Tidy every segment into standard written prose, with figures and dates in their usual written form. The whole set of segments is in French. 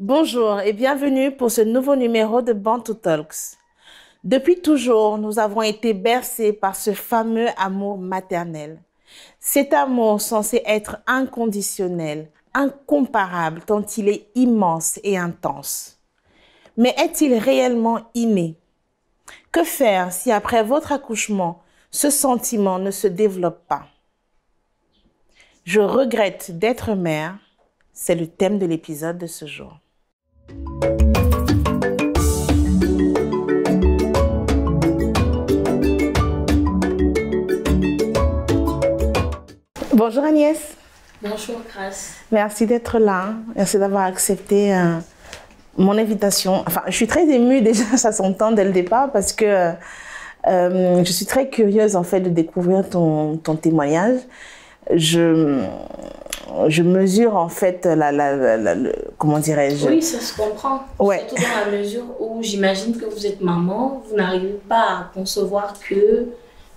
Bonjour et bienvenue pour ce nouveau numéro de Bantu Talks. Depuis toujours, nous avons été bercés par ce fameux amour maternel. Cet amour censé être inconditionnel, incomparable tant il est immense et intense. Mais est-il réellement inné? Que faire si après votre accouchement, ce sentiment ne se développe pas? Je regrette d'être mère, c'est le thème de l'épisode de ce jour. Bonjour Agnès. Bonjour Grace. Merci d'être là. Merci d'avoir accepté mon invitation. Enfin, je suis très émue déjà, ça s'entend dès le départ parce que je suis très curieuse en fait de découvrir ton témoignage. Je mesure en fait comment dirais-je? Oui, ça se comprend. Ouais. Surtout dans la mesure où j'imagine que vous êtes maman, vous n'arrivez pas à concevoir que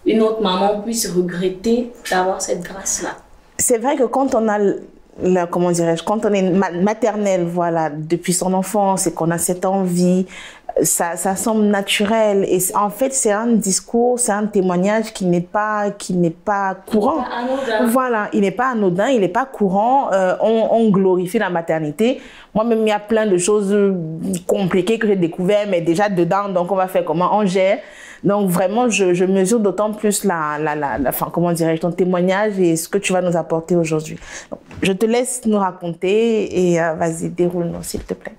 une autre maman puisse regretter d'avoir cette grâce-là. C'est vrai que quand on a comment dirais-je, quand on est maternelle, voilà, depuis son enfance et qu'on a cette envie, ça semble naturel. Et en fait, c'est un discours, c'est un témoignage qui n'est pas courant. Il n'est pas anodin. Voilà, il n'est pas anodin, il n'est pas courant. On glorifie la maternité. Moi-même, il y a plein de choses compliquées que j'ai découvertes, mais déjà dedans, donc on va faire comment on gère. Donc vraiment, je mesure d'autant plus comment dirais-je, ton témoignage et ce que tu vas nous apporter aujourd'hui. Je te laisse nous raconter et vas-y, déroule-nous s'il te plaît.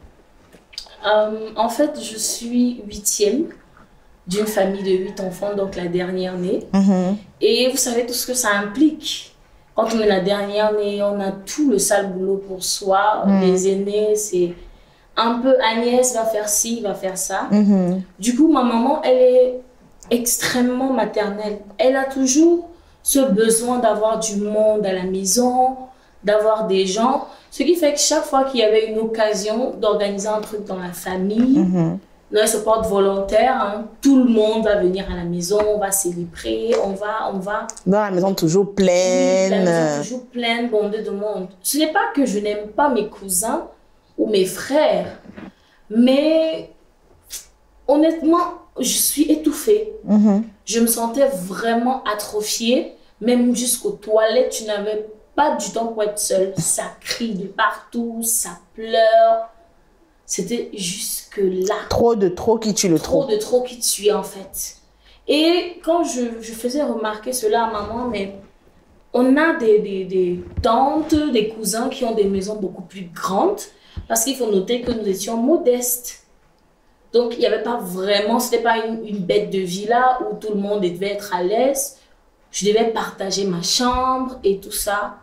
En fait, je suis 8e d'une famille de 8 enfants, donc la dernière née. Et vous savez tout ce que ça implique. Quand on est la dernière née, on a tout le sale boulot pour soi. Les aînés, c'est un peu Agnès va faire ci, va faire ça. Du coup, ma maman, elle est extrêmement maternelle. Elle a toujours ce besoin d'avoir du monde à la maison, d'avoir des gens. Ce qui fait que chaque fois qu'il y avait une occasion d'organiser un truc dans la famille, elle se porte volontaire, hein, tout le monde va venir à la maison, on va célébrer, on va... Dans la maison toujours pleine. Oui, la maison toujours pleine, bondée de monde. Ce n'est pas que je n'aime pas mes cousins ou mes frères, mais honnêtement, je suis étouffée. Je me sentais vraiment atrophiée, même jusqu'aux toilettes, tu n'avais pas du temps pour être seule. Ça crie de partout, ça pleure. C'était jusque-là. Trop qui tue le trop. Trop de trop qui tue en fait. Et quand je faisais remarquer cela à maman, mais on a des tantes, des cousins qui ont des maisons beaucoup plus grandes parce qu'il faut noter que nous étions modestes. Donc, il n'y avait pas vraiment, ce n'était pas une bête de villa où tout le monde devait être à l'aise. Je devais partager ma chambre et tout ça.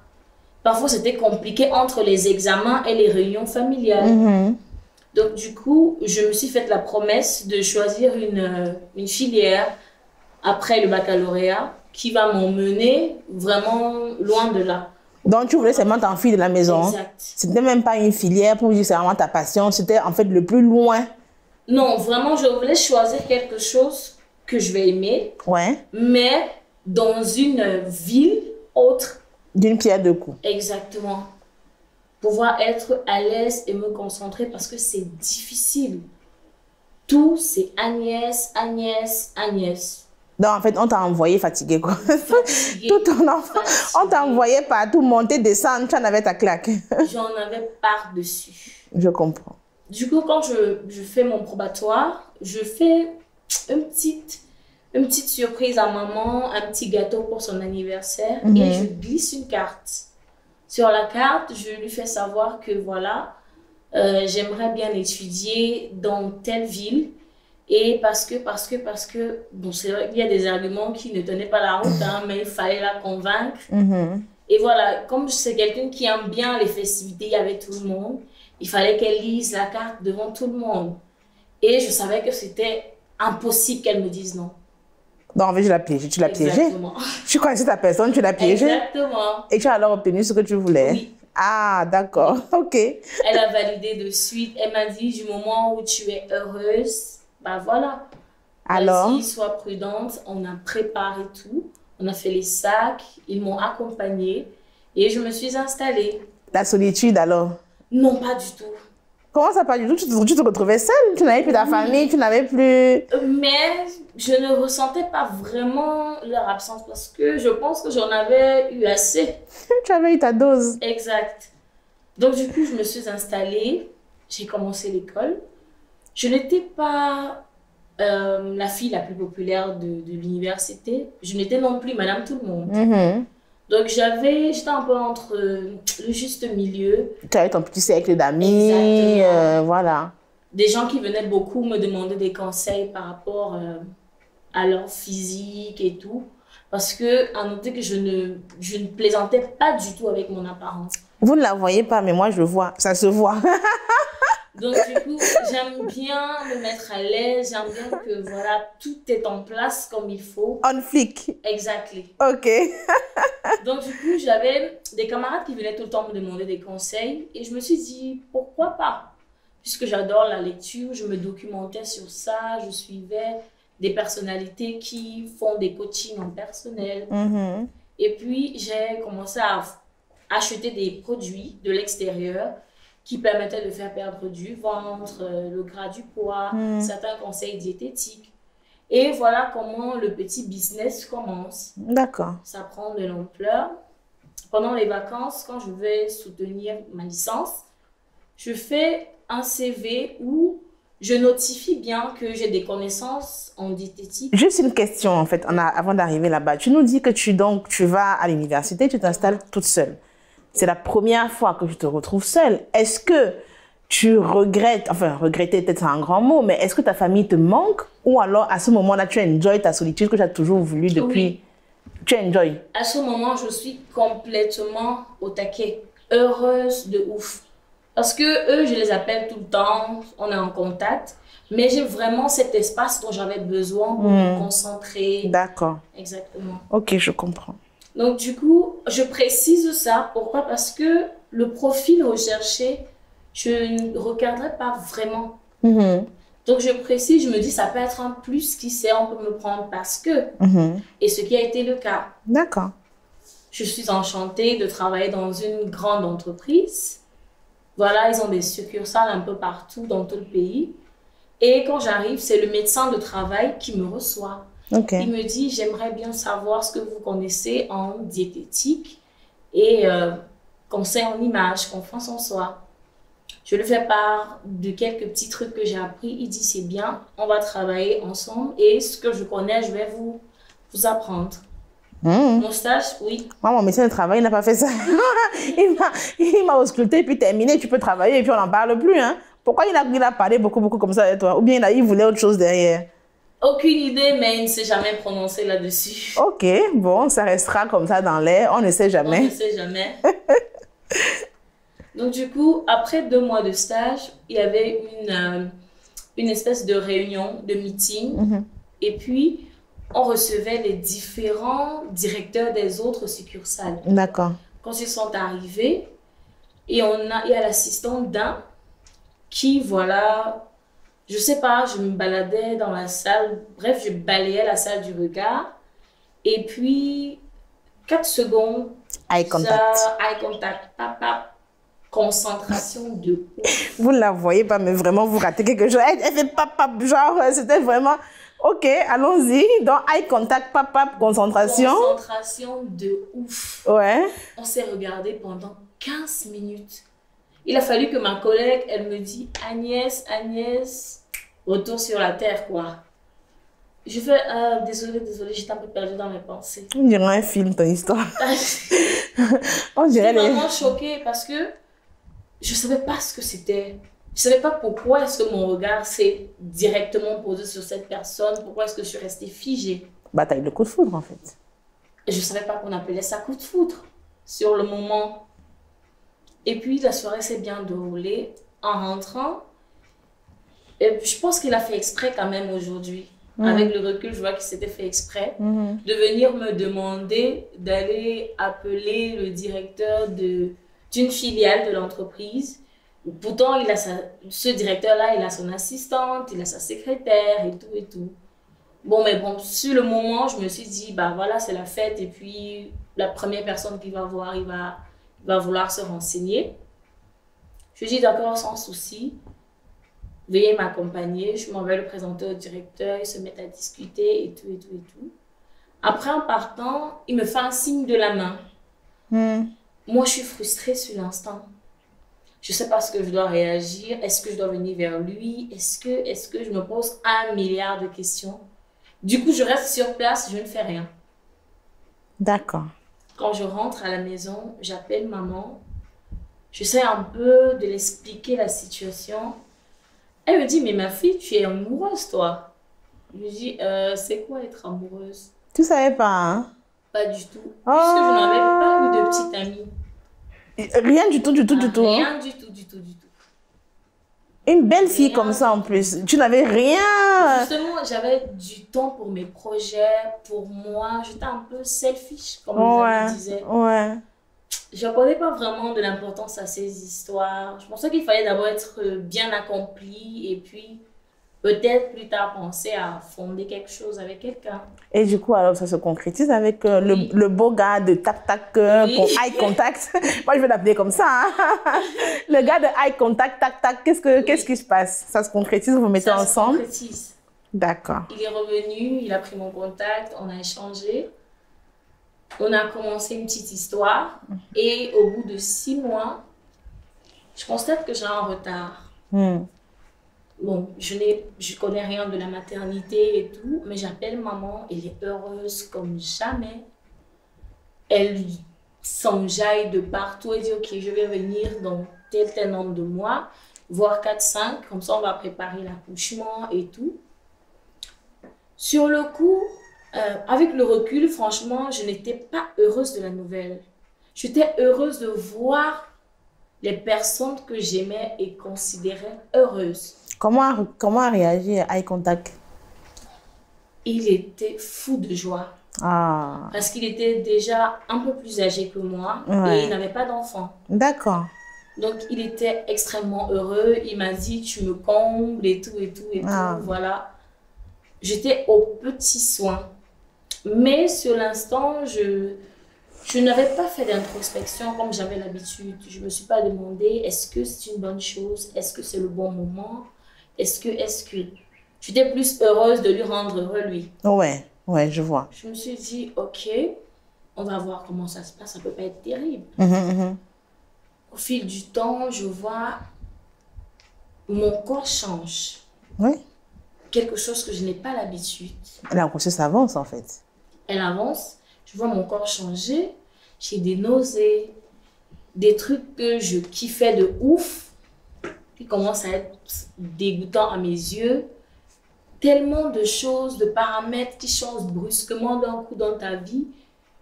Parfois, c'était compliqué entre les examens et les réunions familiales. Donc, du coup, je me suis fait la promesse de choisir une filière après le baccalauréat qui va m'emmener vraiment loin de là. Donc, tu voulais seulement t'enfuir de la maison. Exact. C'était même pas une filière pour dire c'est vraiment ta passion. C'était en fait le plus loin. Non, vraiment, je voulais choisir quelque chose que je vais aimer. Ouais. Mais dans une ville autre. D'une pierre deux coups. Exactement. Pouvoir être à l'aise et me concentrer parce que c'est difficile. Tout, c'est Agnès, Agnès, Agnès. Donc, en fait, on t'a envoyé fatigué, quoi. Fatiguée, Tout ton enfant, on t'a envoyé partout, monter, descendre, tu en avais ta claque. J'en avais par-dessus. Je comprends. Du coup, quand je fais mon probatoire, je fais une petite surprise à maman, un petit gâteau pour son anniversaire et je glisse une carte. Sur la carte, je lui fais savoir que voilà, j'aimerais bien étudier dans telle ville et parce que, bon, c'est vrai qu'il y a des arguments qui ne tenaient pas la route, hein, mais il fallait la convaincre. Et voilà, comme c'est quelqu'un qui aime bien les festivités avec tout le monde, il fallait qu'elle lise la carte devant tout le monde. Et je savais que c'était impossible qu'elle me dise non. Donc, en fait, tu l'as piégé. Tu l'as piégé. Exactement. Tu connaissais ta personne, tu l'as piégé. Exactement. Et tu as alors obtenu ce que tu voulais. Oui. Ah, d'accord. Ok. Elle a validé de suite. Elle m'a dit, du moment où tu es heureuse, bah voilà. Alors? Vas-y, sois prudente. On a préparé tout. On a fait les sacs. Ils m'ont accompagnée. Et je me suis installée. La solitude, alors? Non, pas du tout. Comment ça, pas du tout? Tu te retrouvais seule? Tu n'avais plus ta famille, tu n'avais plus... Mais je ne ressentais pas vraiment leur absence parce que je pense que j'en avais eu assez. Tu avais eu ta dose. Exact. Donc, du coup, je me suis installée. J'ai commencé l'école. Je n'étais pas la fille la plus populaire de l'université. Je n'étais non plus Madame Tout-le-Monde. Donc, j'étais un peu entre le juste milieu. Tu avais ton petit cercle d'amis, voilà. Des gens qui venaient beaucoup me demander des conseils par rapport à leur physique et tout. Parce que, à noter que je ne plaisantais pas du tout avec mon apparence. Vous ne la voyez pas, mais moi, je le vois. Ça se voit. Donc, du coup, j'aime bien me mettre à l'aise. J'aime bien que, voilà, tout est en place comme il faut. On flic. Exactly. OK. Donc, du coup, j'avais des camarades qui venaient tout le temps me demander des conseils. Et je me suis dit, pourquoi pas? Puisque j'adore la lecture, je me documentais sur ça. Je suivais des personnalités qui font des coachings en personnel. Et puis, j'ai commencé à acheter des produits de l'extérieur qui permettaient de faire perdre du ventre, le gras, du poids, certains conseils diététiques. Et voilà comment le petit business commence. D'accord. Ça prend de l'ampleur. Pendant les vacances, quand je vais soutenir ma licence, je fais un CV où je notifie bien que j'ai des connaissances en diététique. Juste une question, en fait, avant d'arriver là-bas. Tu nous dis que tu vas à l'université, tu t'installes toute seule. C'est la première fois que je te retrouve seule. Est-ce que tu regrettes, enfin, regretter peut-être c'est un grand mot, mais est-ce que ta famille te manque? Ou alors, à ce moment-là, tu enjoy ta solitude que tu as toujours voulu depuis... Oui. Tu enjoy? À ce moment, je suis complètement au taquet. Heureuse de ouf. Parce que eux, je les appelle tout le temps, on est en contact. Mais j'ai vraiment cet espace dont j'avais besoin pour me concentrer. D'accord. Exactement. Ok, je comprends. Donc, du coup, je précise ça. Pourquoi? Parce que le profil recherché, je ne regarderai pas vraiment. Donc, je précise, je me dis, ça peut être un plus, qui sait, on peut me prendre parce que. Et ce qui a été le cas. D'accord. Je suis enchantée de travailler dans une grande entreprise. Voilà, ils ont des succursales un peu partout dans tout le pays. Et quand j'arrive, c'est le médecin de travail qui me reçoit. Okay. Il me dit, j'aimerais bien savoir ce que vous connaissez en diététique et conseils en image, confiance en soi. Je lui fais part de quelques petits trucs que j'ai appris. Il dit, c'est bien, on va travailler ensemble et ce que je connais, je vais vous apprendre. Mon stage, oui. Moi, mon médecin de travail, il n'a pas fait ça. il m'a ausculté, puis terminé, tu peux travailler et puis on n'en parle plus. Hein. Pourquoi il a parlé beaucoup comme ça avec toi? Ou bien il voulait autre chose derrière? Aucune idée, mais il ne s'est jamais prononcé là-dessus. Ok, bon, ça restera comme ça dans l'air, on ne sait jamais. On ne sait jamais. Donc du coup, après 2 mois de stage, il y avait une espèce de réunion, de meeting. Et puis, on recevait les différents directeurs des autres succursales. D'accord. Quand ils sont arrivés, et il y a l'assistant d'un qui, voilà, je sais pas, je me baladais dans la salle, bref, je balayais la salle du regard. Et puis, 4 secondes, eye contact. Eye contact, papa, concentration de ouf. Vous ne la voyez pas, mais vraiment, vous ratez quelque chose. Elle fait papa, genre, c'était vraiment... Ok, allons-y. Donc, eye contact, papa, concentration. Concentration de ouf. Ouais. On s'est regardé pendant 15 minutes. Il a fallu que ma collègue, elle me dise, Agnès, retour sur la terre, quoi. Je fais, désolée, j'étais un peu perdue dans mes pensées. On dirait un film, ton histoire. On dirait J'étais vraiment choquée parce que je ne savais pas ce que c'était. Je ne savais pas pourquoi est-ce que mon regard s'est directement posé sur cette personne. Pourquoi est-ce que je suis restée figée. Bataille de coup de foudre, en fait. Je ne savais pas qu'on appelait ça coup de foudre sur le moment. Et puis, la soirée s'est bien déroulée. En rentrant, et je pense qu'il a fait exprès quand même aujourd'hui. Avec le recul, je vois qu'il s'était fait exprès de venir me demander d'aller appeler le directeur d'une filiale de l'entreprise. Pourtant, ce directeur-là, il a son assistante, il a sa secrétaire et tout et tout. Bon, mais bon, sur le moment, je me suis dit, bah voilà, c'est la fête. Et puis, la première personne qu'il va voir, il va vouloir se renseigner. Je lui dis d'accord, sans souci. Veuillez m'accompagner. Je m'en vais le présenter au directeur. Ils se mettent à discuter et tout, et tout, et tout. Après, en partant, il me fait un signe de la main. Moi, je suis frustrée sur l'instant. Je ne sais pas ce que je dois réagir. Est-ce que je dois venir vers lui? Est-ce que je me pose 1 milliard de questions? Du coup, je reste sur place, je ne fais rien. D'accord. Quand je rentre à la maison, j'appelle maman. J'essaie un peu de l'expliquer la situation. Elle me dit, mais ma fille, tu es amoureuse, toi. Je lui dis, c'est quoi être amoureuse? Tu savais pas, hein? Pas du tout. Puisque je n'avais pas eu de petite amie. Rien du tout, du tout, du tout. Rien du tout, du tout, du tout. Une belle fille comme ça en plus. Tu n'avais rien. Justement, j'avais du temps pour mes projets, pour moi. J'étais un peu selfish, comme les disaient. Ouais. Je n'accordais pas vraiment de l'importance à ces histoires. Je pensais qu'il fallait d'abord être bien accompli et puis peut-être plus tard penser à fonder quelque chose avec quelqu'un. Et du coup, alors ça se concrétise avec le beau gars de tac-tac, eye contact. Moi, je vais l'appeler comme ça. Hein. Le gars de eye contact, tac-tac, qu'est-ce qui se passe? Ça se concrétise, vous vous mettez ensemble? Ça se concrétise. D'accord. Il est revenu, il a pris mon contact, on a échangé. On a commencé une petite histoire. Et au bout de 6 mois, je constate que j'ai un retard. Bon, je connais rien de la maternité et tout, mais j'appelle maman, elle est heureuse comme jamais. Elle s'enjaille de partout et dit, ok, je vais venir dans tel nombre de mois, voire 4-5, comme ça on va préparer l'accouchement et tout. Sur le coup, avec le recul, franchement, je n'étais pas heureuse de la nouvelle. J'étais heureuse de voir les personnes que j'aimais et considérais heureuses. Comment a réagi Eye Contact? Il était fou de joie. Parce qu'il était déjà un peu plus âgé que moi et il n'avait pas d'enfant. D'accord. Donc, il était extrêmement heureux. Il m'a dit, tu me combles et tout, et tout, et tout. Voilà. J'étais aux petits soins. Mais sur l'instant, je n'avais pas fait d'introspection comme j'avais l'habitude. Je ne me suis pas demandé, est-ce que c'est une bonne chose? Est-ce que c'est le bon moment? Est-ce que... J'étais plus heureuse de lui rendre heureux, lui. Ouais, je vois. Je me suis dit, ok, on va voir comment ça se passe. Ça ne peut pas être terrible. Au fil du temps, je vois mon corps change. Oui. Quelque chose que je n'ai pas l'habitude. La grossesse avance, en fait. Elle avance. Je vois mon corps changer. J'ai des nausées, des trucs que je kiffais de ouf, qui commencent à être dégoûtants à mes yeux. Tellement de choses, de paramètres qui changent brusquement d'un coup dans ta vie.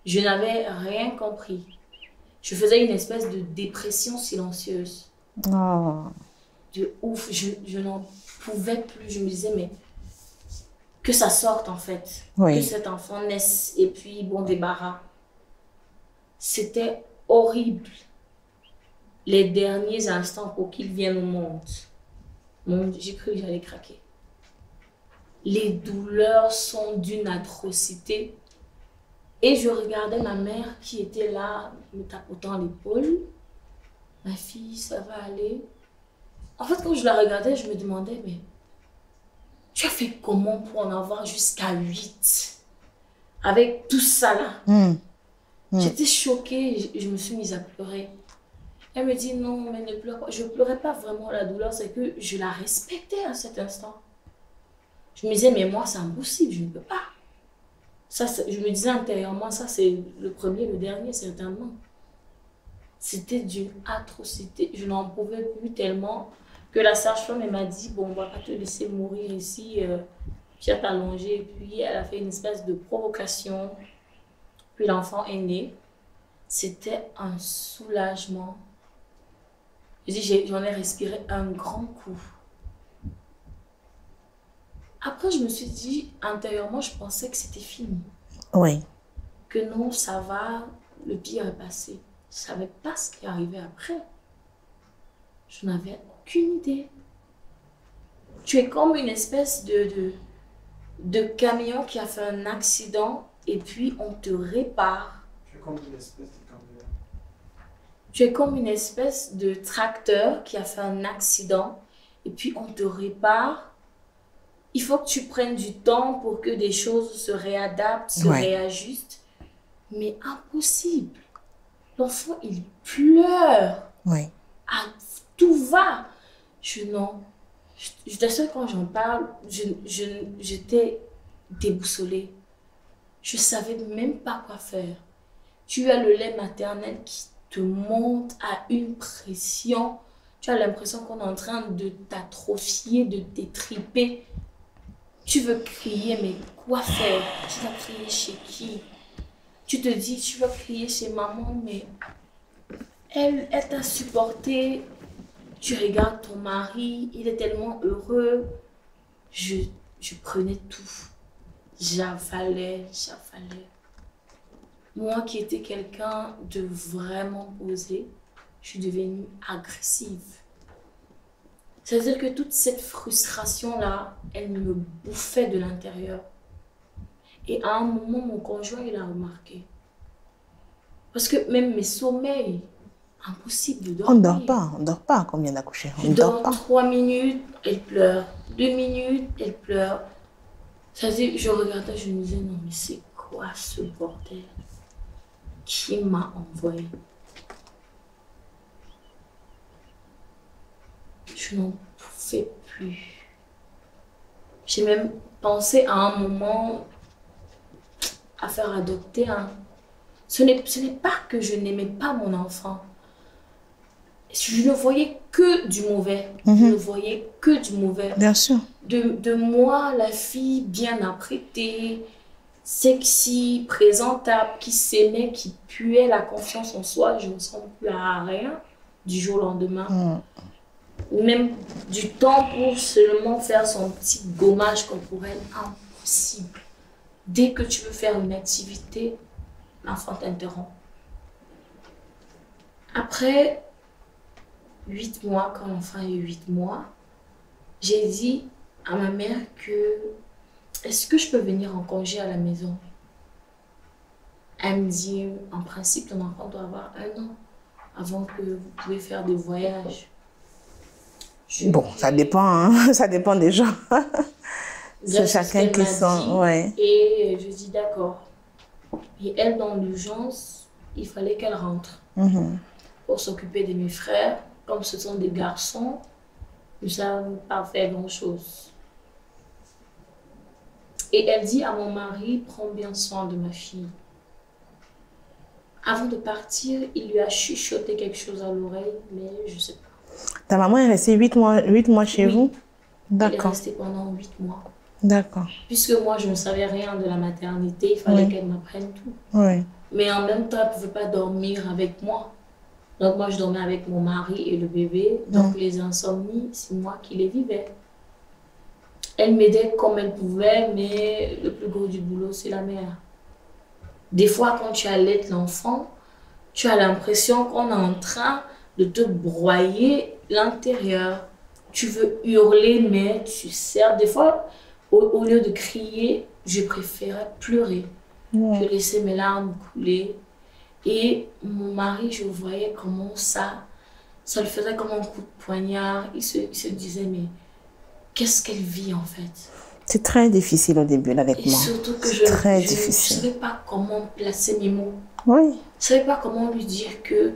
Je n'avais rien compris. Je faisais une espèce de dépression silencieuse. De ouf, je n'en pouvais plus. Je me disais, mais que ça sorte en fait. Que cet enfant naisse et puis bon débarras. C'était horrible. Les derniers instants pour qu'il vienne au monde. J'ai cru que j'allais craquer. Les douleurs sont d'une atrocité. Et je regardais ma mère qui était là, me tapotant l'épaule. Ma fille, ça va aller. En fait, quand je la regardais, je me demandais, mais tu as fait comment pour en avoir jusqu'à 8? Avec tout ça là. J'étais choquée, je me suis mise à pleurer. Elle me dit, non, mais ne pleure pas. Je ne pleurais pas vraiment la douleur, c'est que je la respectais à cet instant. Je me disais, mais moi, c'est impossible, je ne peux pas. Ça, je me disais intérieurement, ça, c'est le premier, le dernier, certainement. C'était d'une atrocité. Je n'en pouvais plus tellement que la sage-femme m'a dit, bon, on ne va pas te laisser mourir ici. Viens t'allonger. Et puis, elle a fait une espèce de provocation. Puis, l'enfant est né. C'était un soulagement. J'en ai respiré un grand coup. Après, je me suis dit, intérieurement, je pensais que c'était fini. Oui. Que non, ça va, le pire est passé. Je ne savais pas ce qui arrivait après. Je n'avais aucune idée. Tu es comme une espèce de camion qui a fait un accident et puis on te répare. Tu es comme une espèce de camion. Tu es comme une espèce de tracteur qui a fait un accident et puis on te répare. Il faut que tu prennes du temps pour que des choses se réadaptent, se réajustent. Mais impossible. L'enfant, il pleure. Oui. Ah, tout va. Non. Je t'assure, quand j'en parle, j'étais déboussolée. Je ne savais même pas quoi faire. Tu as le lait maternel qui te monte à une pression. Tu as l'impression qu'on est en train de t'atrophier, de t'étriper. Tu veux crier, mais quoi faire? Tu vas crier chez qui? Tu te dis, tu vas crier chez maman, mais elle t'a supporté. Tu regardes ton mari, il est tellement heureux. Je prenais tout. J'avalais. Moi qui étais quelqu'un de vraiment posé, je suis devenue agressive. C'est-à-dire que toute cette frustration-là, elle me bouffait de l'intérieur. Et à un moment, mon conjoint, il a remarqué. Parce que même mes sommeils, impossible de dormir. On dort pas, combien d'accouchés? Je dors 3 minutes, elle pleure. 2 minutes, elle pleure. C'est-à-dire, je regardais, je me disais, non mais c'est quoi ce bordel? Qui m'a envoyé? Je n'en pouvais plus. J'ai même pensé à un moment à faire adopter un. Ce n'est pas que je n'aimais pas mon enfant. Je ne voyais que du mauvais. Je ne voyais que du mauvais. Bien sûr. De moi, la fille bien apprêtée, sexy, présentable, qui s'aimait, qui puait la confiance en soi, je ne ressemble plus à rien du jour au lendemain. Même du temps pour seulement faire son petit gommage corporel, impossible. Dès que tu veux faire une activité, l'enfant t'interrompt. Après 8 mois, quand l'enfant a eu 8 mois, j'ai dit à ma mère que est-ce que je peux venir en congé à la maison? Elle me dit, en principe, ton enfant doit avoir 1 an avant que vous pouvez faire des voyages. Bon, ça dépend, hein? Ça dépend des gens. C'est chacun qui sent, ouais. Et je dis d'accord. Et elle, dans l'urgence, il fallait qu'elle rentre pour s'occuper de mes frères. Comme ce sont des garçons, ils ne savent pas faire grand-chose. Et elle dit à mon mari, prends bien soin de ma fille. Avant de partir, il lui a chuchoté quelque chose à l'oreille, mais je ne sais pas. Ta maman est restée 8 mois chez vous? D'accord. Elle est restée pendant 8 mois. D'accord. Puisque moi, je ne savais rien de la maternité, il fallait qu'elle m'apprenne tout. Oui. Mais en même temps, elle ne pouvait pas dormir avec moi. Donc moi, je dormais avec mon mari et le bébé. Donc les insomnies, c'est moi qui les vivais. Elle m'aidait comme elle pouvait, mais le plus gros du boulot, c'est la mère. Des fois, quand tu allaites l'enfant, tu as l'impression qu'on est en train de te broyer l'intérieur. Tu veux hurler, mais tu serres. Des fois, au lieu de crier, je préférais pleurer. Je laissais mes larmes couler. Et mon mari, je voyais comment ça le faisait comme un coup de poignard. Il se disait, mais qu'est-ce qu'elle vit en fait? C'est très difficile au début l'allaitement. Et surtout que je ne savais pas comment placer mes mots. Oui. Je ne savais pas comment lui dire que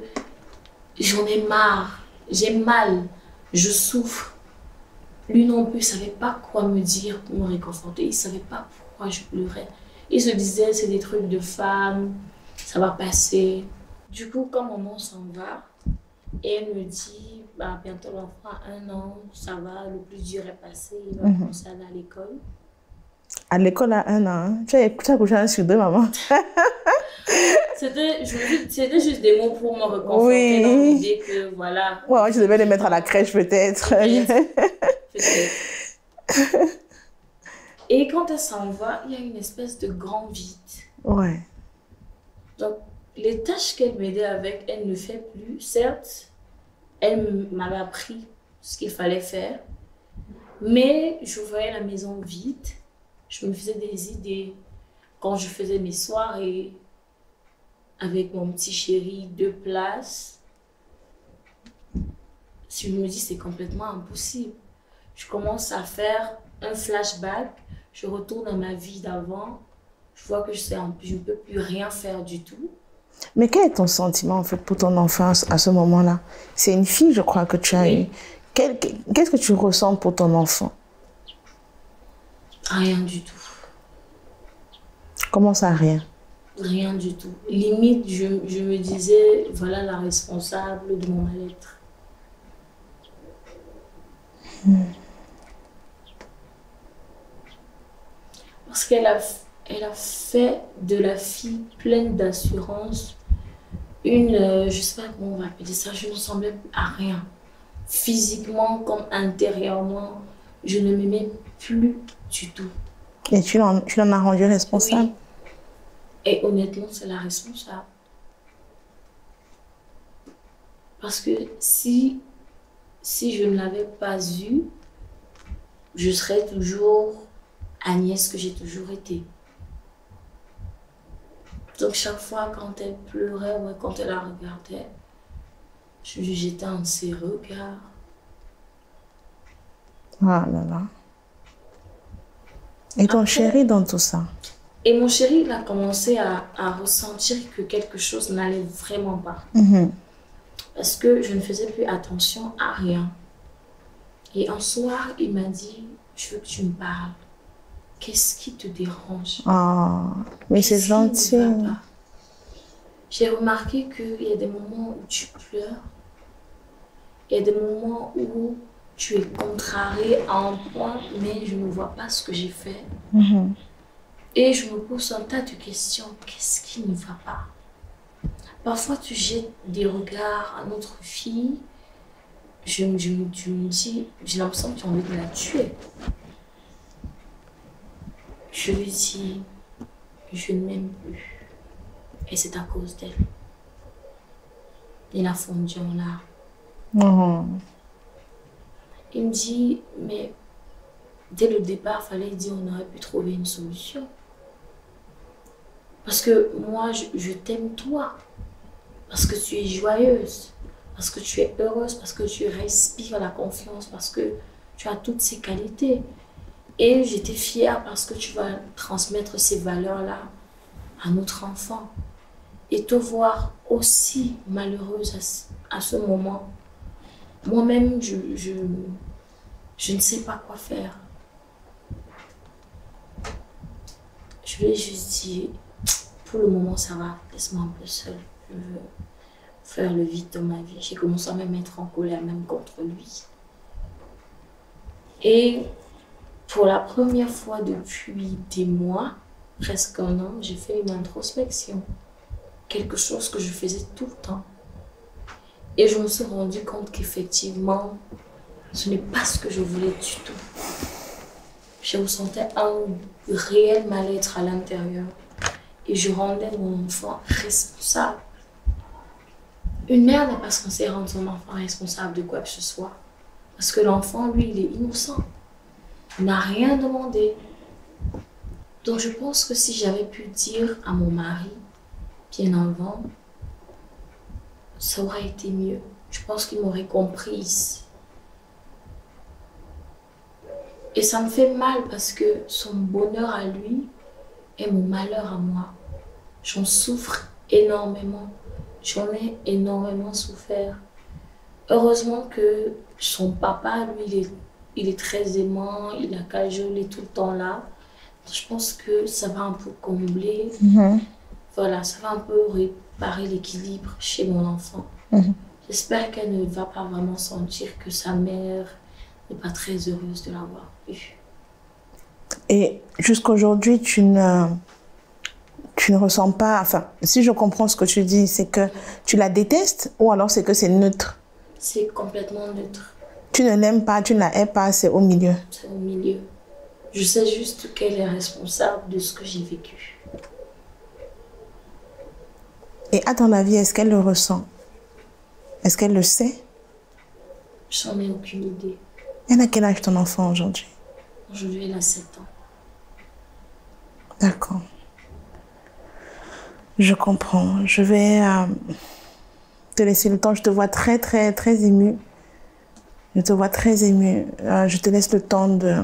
j'en ai marre, j'ai mal, je souffre. Lui non plus, il ne savait pas quoi me dire pour me réconforter. Il ne savait pas pourquoi je pleurais. Il se disait, c'est des trucs de femme, ça va passer. Du coup, quand maman s'en va, et elle me dit, bah, bientôt l'enfant a 1 an, ça va, le plus dur est passé, il va commencer à aller à l'école. À l'école à 1 an, hein? Tu as couché 1 sur 2, maman. C'était juste des mots pour me reconforter dans l'idée que, voilà. Ouais, je devais les mettre à la crèche peut-être. Peut-être. Et quand elle s'en va, il y a une espèce de grand vide. Ouais. Donc, les tâches qu'elle m'aidait avec, elle ne fait plus. Certes, elle m'avait appris ce qu'il fallait faire. Mais je voyais la maison vide. Je me faisais des idées. Quand je faisais mes soirées avec mon petit chéri 2 places, je me dis c'est complètement impossible. Je commence à faire un flashback, je retourne à ma vie d'avant, je vois que je ne peux plus rien faire du tout. Mais quel est ton sentiment en fait pour ton enfance à ce moment-là? C'est une fille, je crois, que tu as eue. Qu'est-ce que tu ressens pour ton enfant? Rien du tout. Comment ça, rien? Rien du tout. Limite, je me disais, voilà la responsable de mon mal-être. Parce qu'elle a fait de la fille pleine d'assurance je sais pas comment on va appeler ça, je ne ressemblais à rien. Physiquement comme intérieurement, je ne m'aimais plus du tout. Et tu l'en as rendu responsable? Oui. Et honnêtement, c'est la responsable. Parce que si je ne l'avais pas eue, je serais toujours Agnès que j'ai toujours été. Donc chaque fois quand elle pleurait ou quand elle la regardait, j'étais en ses regards. Ah là là. Et ton chéri dans tout ça? Et mon chéri, il a commencé à ressentir que quelque chose n'allait vraiment pas. Parce que je ne faisais plus attention à rien. Et un soir, il m'a dit, je veux que tu me parles. Qu'est-ce qui te dérange? Ah, mais c'est gentil. J'ai remarqué qu'il y a des moments où tu pleures. Il y a des moments où tu es contrarié à un point, mais je ne vois pas ce que j'ai fait. Et je me pose un tas de questions. Qu'est-ce qui ne va pas? Parfois, tu jettes des regards à notre fille. Je me dis, j'ai l'impression que tu as envie de la tuer. Je lui dis, je ne m'aime plus. Et c'est à cause d'elle. Il a fondu en larmes. Il me dit, mais dès le départ, il fallait dire on aurait pu trouver une solution. Parce que moi, je t'aime toi. Parce que tu es joyeuse. Parce que tu es heureuse. Parce que tu respires la confiance. Parce que tu as toutes ces qualités. Et j'étais fière parce que tu vas transmettre ces valeurs-là à notre enfant. Et te voir aussi malheureuse à ce moment. Moi-même, je ne sais pas quoi faire. Je lui ai juste dit, pour le moment ça va, laisse-moi un peu seule. Je veux faire le vide dans ma vie. J'ai commencé à me mettre en colère même contre lui. Et pour la première fois depuis des mois, presque un an, j'ai fait une introspection. Quelque chose que je faisais tout le temps. Et je me suis rendu compte qu'effectivement, ce n'est pas ce que je voulais du tout. Je ressentais un réel mal-être à l'intérieur. Et je rendais mon enfant responsable. Une mère n'est pas censée rendre son enfant responsable de quoi que ce soit. Parce que l'enfant, lui, il est innocent. Il n'a rien demandé. Donc je pense que si j'avais pu dire à mon mari, bien avant, ça aurait été mieux. Je pense qu'il m'aurait comprise. Et ça me fait mal parce que son bonheur à lui est mon malheur à moi. J'en souffre énormément. J'en ai énormément souffert. Heureusement que son papa, lui, il est très aimant, il a cajoler tout le temps là. Je pense que ça va un peu combler. Voilà, ça va un peu réparer l'équilibre chez mon enfant. J'espère qu'elle ne va pas vraiment sentir que sa mère n'est pas très heureuse de l'avoir eu. Et jusqu'à aujourd'hui, tu ne ressens pas... Enfin, si je comprends ce que tu dis, c'est que tu la détestes ou alors c'est que c'est neutre? C'est complètement neutre. Tu ne l'aimes pas, tu ne la hais pas, c'est au milieu? C'est au milieu. Je sais juste qu'elle est responsable de ce que j'ai vécu. Et à ton avis, est-ce qu'elle le ressent? Est-ce qu'elle le sait? J'en ai aucune idée. Elle a quel âge ton enfant aujourd'hui? Aujourd'hui, elle a 7 ans. D'accord. Je comprends. Je vais te laisser le temps. Je te vois très, très, très émue. Je te vois très émue. Je te laisse le temps de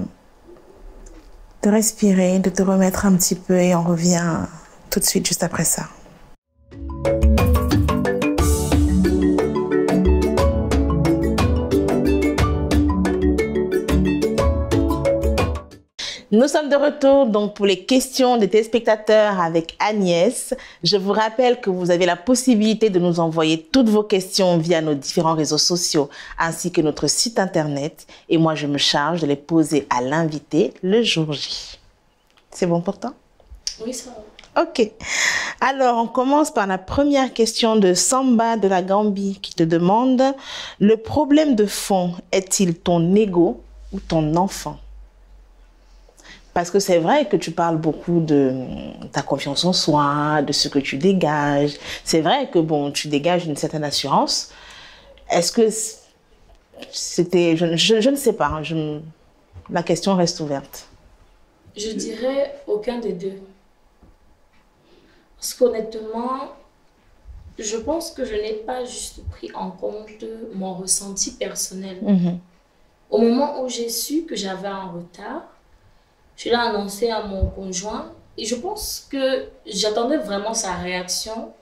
respirer, de te remettre un petit peu et on revient tout de suite juste après ça. Nous sommes de retour donc pour les questions des téléspectateurs avec Agnès. Je vous rappelle que vous avez la possibilité de nous envoyer toutes vos questions via nos différents réseaux sociaux ainsi que notre site internet. Et moi, je me charge de les poser à l'invité le jour J. C'est bon pour toi? Oui, ça va. Ok. Alors, on commence par la première question de Samba de la Gambie qui te demande: le problème de fond est-il ton ego ou ton enfant? Parce que c'est vrai que tu parles beaucoup de ta confiance en soi, de ce que tu dégages. C'est vrai que bon, tu dégages une certaine assurance. Est-ce que c'était... Je ne sais pas. La question reste ouverte. Je dirais aucun des deux. Parce qu'honnêtement, je pense que je n'ai pas juste pris en compte mon ressenti personnel. Au moment où j'ai su que j'avais un retard, je l'ai annoncé à mon conjoint et je pense que j'attendais vraiment sa réaction.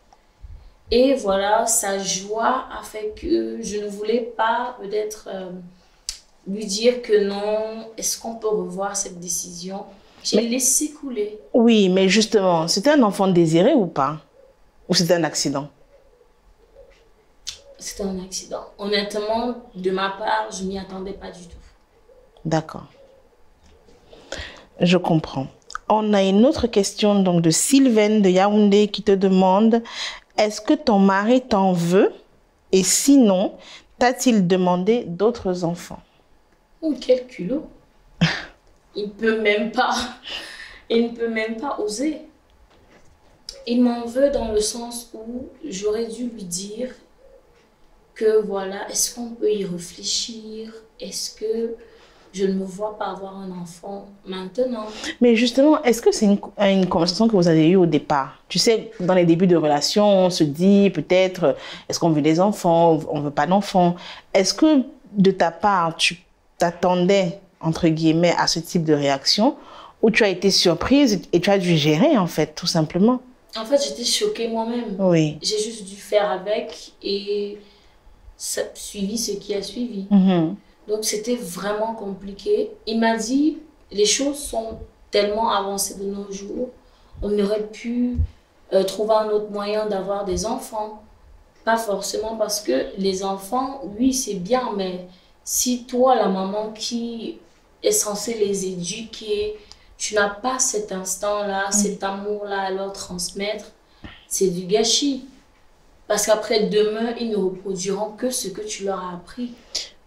Et voilà, sa joie a fait que je ne voulais pas peut-être lui dire que non, est-ce qu'on peut revoir cette décision? J'ai laissé couler. Oui, mais justement, c'était un enfant désiré ou pas? Ou c'était un accident? C'était un accident. Honnêtement, de ma part, je ne m'y attendais pas du tout. D'accord. Je comprends. On a une autre question donc de Sylvaine de Yaoundé qui te demande: est-ce que ton mari t'en veut? Et sinon, t'a-t-il demandé d'autres enfants? Oh, quel culot! Il ne peut même pas oser. Il m'en veut dans le sens où j'aurais dû lui dire que voilà, est-ce qu'on peut y réfléchir? Est-ce que je ne me vois pas avoir un enfant maintenant? Mais justement, est-ce que c'est une conversation que vous avez eue au départ? Tu sais, dans les débuts de relation, on se dit peut-être, est-ce qu'on veut des enfants, on ne veut pas d'enfants? Est-ce que de ta part, tu t'attendais, entre guillemets, à ce type de réaction, ou tu as été surprise et tu as dû gérer, en fait, tout simplement? En fait, j'étais choquée moi-même. Oui. J'ai juste dû faire avec et ça a suivi ce qui a suivi. Donc, c'était vraiment compliqué. Il m'a dit, les choses sont tellement avancées de nos jours, on aurait pu trouver un autre moyen d'avoir des enfants. Pas forcément parce que les enfants, oui, c'est bien, mais si toi, la maman qui est censée les éduquer, tu n'as pas cet instant-là, cet amour-là à leur transmettre, c'est du gâchis. Parce qu'après, demain, ils ne reproduiront que ce que tu leur as appris.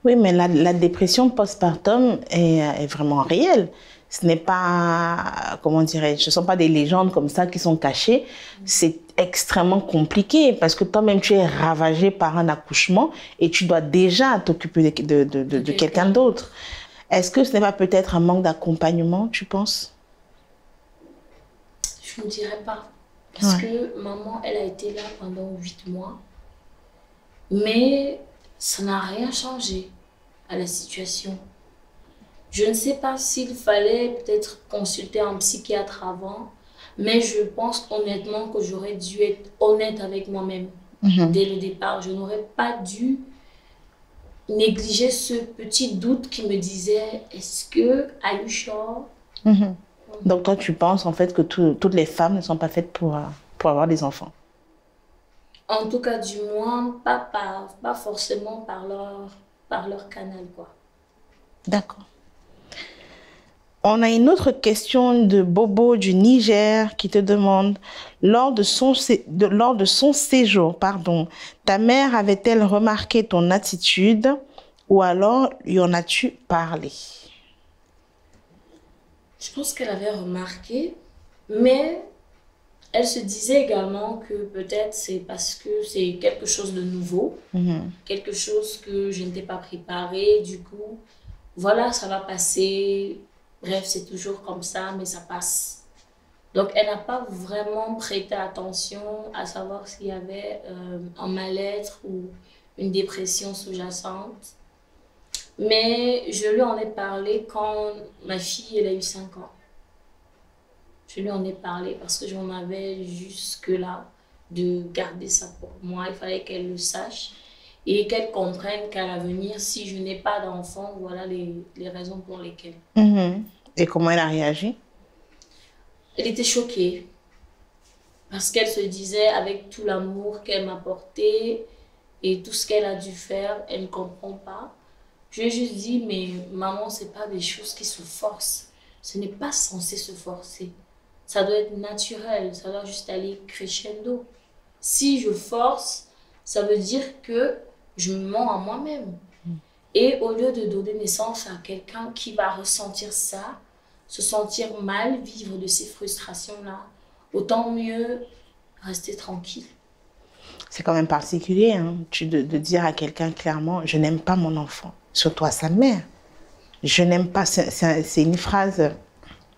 Oui, mais la dépression postpartum est vraiment réelle. Ce n'est pas, comment dirais-je, ce ne sont pas des légendes comme ça qui sont cachées. C'est extrêmement compliqué parce que toi-même, tu es ravagé par un accouchement et tu dois déjà t'occuper de quelqu'un d'autre. Est-ce que ce n'est pas peut-être un manque d'accompagnement, tu penses? Je ne dirais pas. Parce que maman, elle a été là pendant 8 mois. Mais ça n'a rien changé à la situation. Je ne sais pas s'il fallait peut-être consulter un psychiatre avant, mais je pense honnêtement que j'aurais dû être honnête avec moi-même dès le départ. Je n'aurais pas dû négliger ce petit doute qui me disait, est-ce que, are you sure? Donc toi, tu penses en fait que toutes les femmes ne sont pas faites pour avoir des enfants? En tout cas, du moins, pas forcément par leur canal, quoi. D'accord. On a une autre question de Bobo du Niger qui te demande: lors de son séjour, ta mère avait-elle remarqué ton attitude ou alors y en as-tu parlé? Je pense qu'elle avait remarqué, mais elle se disait également que peut-être c'est parce que c'est quelque chose de nouveau, quelque chose que je n'étais pas préparée, du coup, voilà, ça va passer. Bref, c'est toujours comme ça, mais ça passe. Donc, elle n'a pas vraiment prêté attention à savoir s'il y avait un mal-être ou une dépression sous-jacente. Mais je lui en ai parlé quand ma fille, elle a eu 5 ans. Je lui en ai parlé parce que j'en avais jusque-là de garder ça pour moi. Il fallait qu'elle le sache et qu'elle comprenne qu'à l'avenir, si je n'ai pas d'enfant, voilà les raisons pour lesquelles. Et comment elle a réagi? Elle était choquée parce qu'elle se disait, avec tout l'amour qu'elle m'a porté et tout ce qu'elle a dû faire, elle ne comprend pas. Je lui ai juste dit, mais maman, ce n'est pas des choses qui se forcent. Ce n'est pas censé se forcer. Ça doit être naturel, ça doit juste aller crescendo. Si je force, ça veut dire que je me mens à moi-même. Et au lieu de donner naissance à quelqu'un qui va ressentir ça, se sentir mal, vivre de ces frustrations-là, autant mieux rester tranquille. C'est quand même particulier hein, de dire à quelqu'un clairement, je n'aime pas mon enfant, surtout à sa mère. Je n'aime pas, c'est une phrase...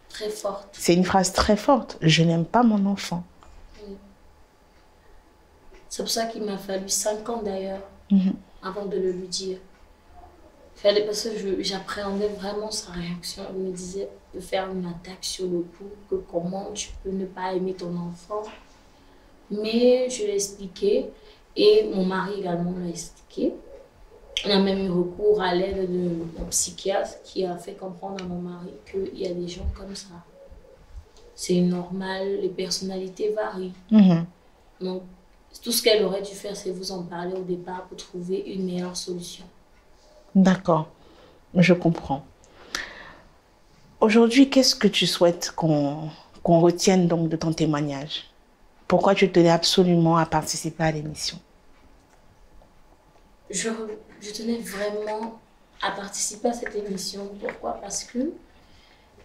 Très forte. C'est une phrase très forte. Je n'aime pas mon enfant. Oui. C'est pour ça qu'il m'a fallu 5 ans d'ailleurs, avant de le lui dire. Parce que j'appréhendais vraiment sa réaction. Elle me disait de faire une attaque sur le coup, que comment tu peux ne pas aimer ton enfant. Mais je l'ai expliqué et mon mari également l'a expliqué. On a même eu recours à l'aide d'un psychiatre qui a fait comprendre à mon mari qu'il y a des gens comme ça. C'est normal, les personnalités varient. Donc, tout ce qu'elle aurait dû faire, c'est vous en parler au départ pour trouver une meilleure solution. D'accord, je comprends. Aujourd'hui, qu'est-ce que tu souhaites qu'on retienne donc de ton témoignage? Pourquoi tu tenais absolument à participer à l'émission? Je tenais vraiment à participer à cette émission. Pourquoi? Parce que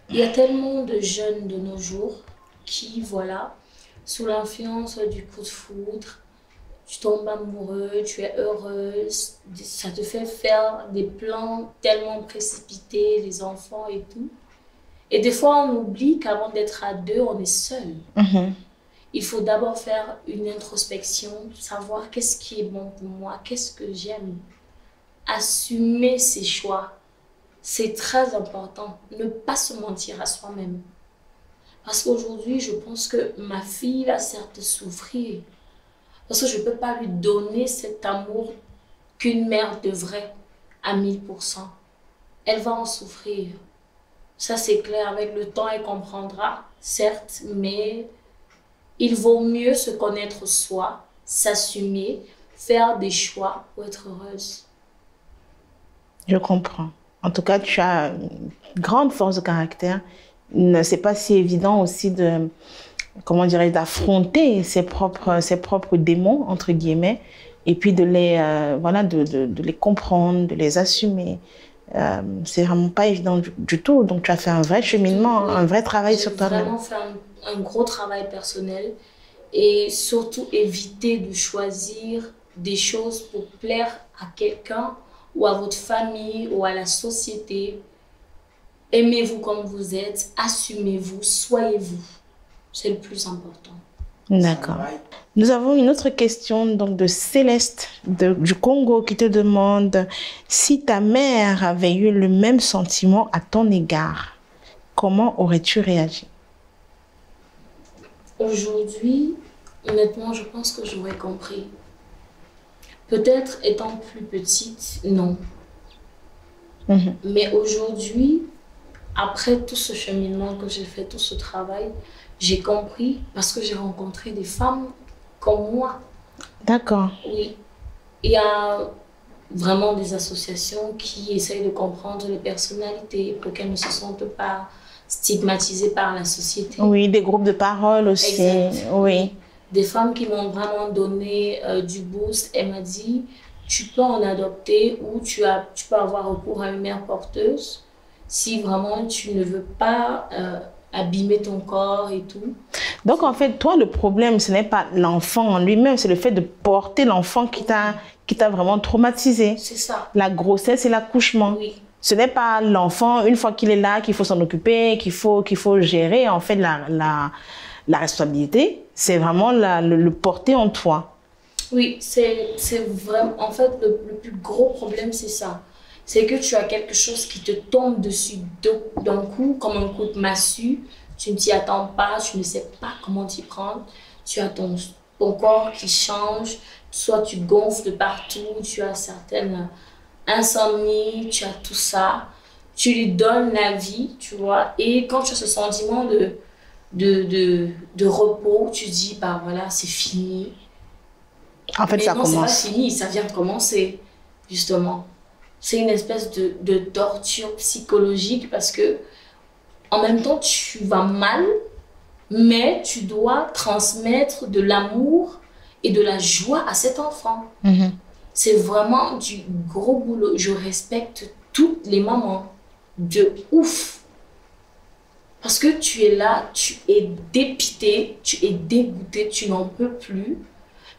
il y a tellement de jeunes de nos jours qui, voilà, sous l'influence du coup de foudre, tu tombes amoureux, tu es heureuse, ça te fait faire des plans tellement précipités, les enfants et tout. Et des fois, on oublie qu'avant d'être à deux, on est seul. Il faut d'abord faire une introspection, savoir qu'est-ce qui est bon pour moi, qu'est-ce que j'aime. Assumer ses choix, c'est très important. Ne pas se mentir à soi-même. Parce qu'aujourd'hui, je pense que ma fille va certes souffrir. Parce que je ne peux pas lui donner cet amour qu'une mère devrait à 1000%. Elle va en souffrir. Ça, c'est clair. Avec le temps, elle comprendra, certes, mais il vaut mieux se connaître soi, s'assumer, faire des choix pour être heureuse. Je comprends. En tout cas, tu as une grande force de caractère. C'est pas si évident aussi de, comment dirais-je, d'affronter ses propres démons, entre guillemets, et puis de les comprendre, de les assumer. C'est vraiment pas évident du tout. Donc, tu as fait un vrai cheminement, un vrai travail sur toi-même. J'ai vraiment fait un gros travail personnel et surtout éviter de choisir des choses pour plaire à quelqu'un ou à votre famille ou à la société. Aimez-vous comme vous êtes, assumez-vous, soyez-vous. C'est le plus important. D'accord. Nous avons une autre question donc de Céleste du Congo qui te demande si ta mère avait eu le même sentiment à ton égard, comment aurais-tu réagi? Aujourd'hui, honnêtement, je pense que j'aurais compris. Peut-être étant plus petite, non. Mais aujourd'hui, après tout ce cheminement que j'ai fait, tout ce travail, j'ai compris parce que j'ai rencontré des femmes comme moi. D'accord. Oui. Il y a vraiment des associations qui essayent de comprendre les personnalités pour qu'elles ne se sentent pas stigmatisées par la société. Oui, des groupes de parole aussi. Exact. Oui. Des femmes qui m'ont vraiment donné du boost. Elle m'a dit, tu peux en adopter ou tu peux avoir recours à une mère porteuse si vraiment tu ne veux pas abîmer ton corps et tout. Donc, en fait, toi, le problème, ce n'est pas l'enfant en lui-même, c'est le fait de porter l'enfant qui t'a vraiment traumatisé. C'est ça. La grossesse et l'accouchement. Oui. Ce n'est pas l'enfant, une fois qu'il est là, qu'il faut s'en occuper, qu'il faut gérer, en fait, la responsabilité. C'est vraiment le porter en toi. Oui, c'est vraiment... En fait, le plus gros problème, c'est ça. c'est que tu as quelque chose qui te tombe dessus d'un coup, comme un coup de massue. Tu ne t'y attends pas, tu ne sais pas comment t'y prendre. Tu as ton corps qui change, soit tu gonfles de partout, tu as certaines insomnies, tu as tout ça. Tu lui donnes la vie, tu vois. Et quand tu as ce sentiment de repos, tu dis, bah voilà, c'est fini. En fait, mais ça non, commence. c'est pas fini, ça vient de commencer, justement. C'est une espèce de torture psychologique parce que en même temps, tu vas mal, mais tu dois transmettre de l'amour et de la joie à cet enfant. C'est vraiment du gros boulot. Je respecte toutes les mamans de ouf. Parce que tu es là, tu es dépité, tu es dégoûté, tu n'en peux plus.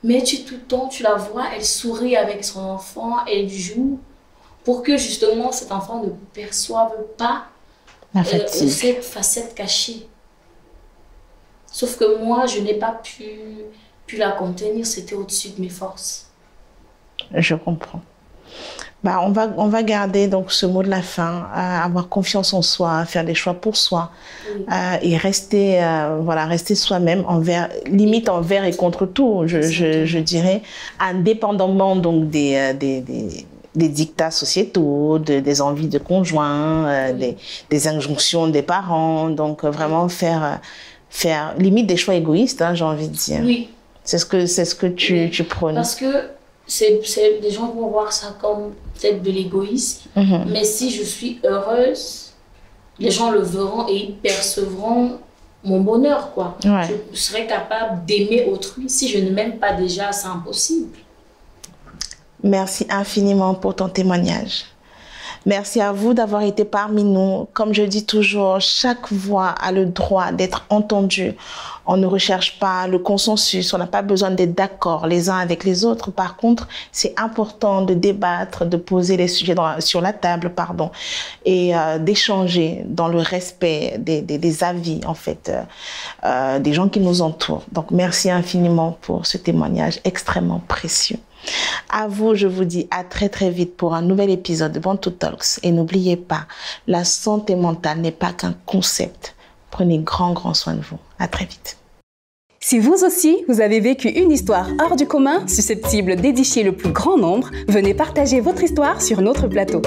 Mais tout le temps, tu la vois, elle sourit avec son enfant, elle joue pour que justement cet enfant ne perçoive pas cette facette cachée. Sauf que moi, je n'ai pas pu la contenir, c'était au-dessus de mes forces. Je comprends. Bah, on va garder donc ce mot de la fin, avoir confiance en soi, faire des choix pour soi, oui. Et rester soi-même limite envers et contre tout, je dirais, indépendamment donc des dictats sociétaux, des envies de conjoints, oui. des injonctions des parents, donc vraiment faire limite des choix égoïstes, hein, j'ai envie de dire. Oui. C'est ce que tu prônes. Parce que les gens vont voir ça comme peut-être de l'égoïsme, mais si je suis heureuse, les gens le verront et ils percevront mon bonheur, quoi. Ouais. Je serai capable d'aimer autrui. Si je ne m'aime pas déjà, c'est impossible. Merci infiniment pour ton témoignage. Merci à vous d'avoir été parmi nous. Comme je dis toujours, chaque voix a le droit d'être entendue. On ne recherche pas le consensus, on n'a pas besoin d'être d'accord les uns avec les autres. Par contre, c'est important de débattre, de poser les sujets sur la table, et d'échanger dans le respect des avis, en fait, des gens qui nous entourent. Donc, merci infiniment pour ce témoignage extrêmement précieux. À vous, je vous dis à très très vite pour un nouvel épisode de Bantu Talks. Et n'oubliez pas, la santé mentale n'est pas qu'un concept. Prenez grand soin de vous. À très vite. Si vous aussi, vous avez vécu une histoire hors du commun, susceptible d'édifier le plus grand nombre, venez partager votre histoire sur notre plateau.